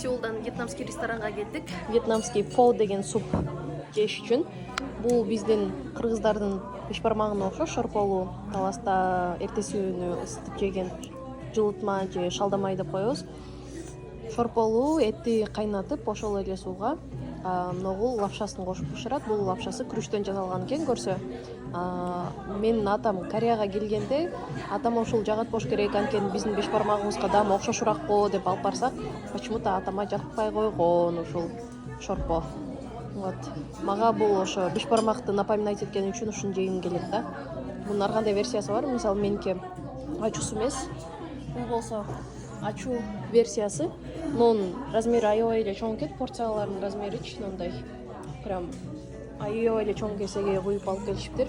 Сеулдан вьетнамский ресторанга келдик. Вьетнамский фо деген суп жеш үчүн. Бул биздин кыргыздардын беш бармагына окшош, шорполу таласта эртеси күнү ысытып жеген жылытма же шалдамай деп коебуз. Шорполу этти кайнатып, ошол эле сууга ногул лапшасын кошуп бышырат. Бул лапшасы күрүчтөн жасалган экен, көрсө. Менин атам Кореяга келгенде, атам ушул жагат болуш керек, анткени биздин беш бармагыбызга дагы окшошураак го деп алып барсак, почему-то атама жакпай койгон ушул шорпо. Вот. Мага бул ошо беш бармакты напоминать эткени үчүн ушуну жегим келет да. Бунун ар кандай версиясы бар. Мисалы, меники ачуусу эмес. Бул болсо ачуу версиясы. Мунун размери аябай эле чоң экен, порцияларынын размеричи мындай. Прям аябай эле чоң кесеге куюп алып келишиптир.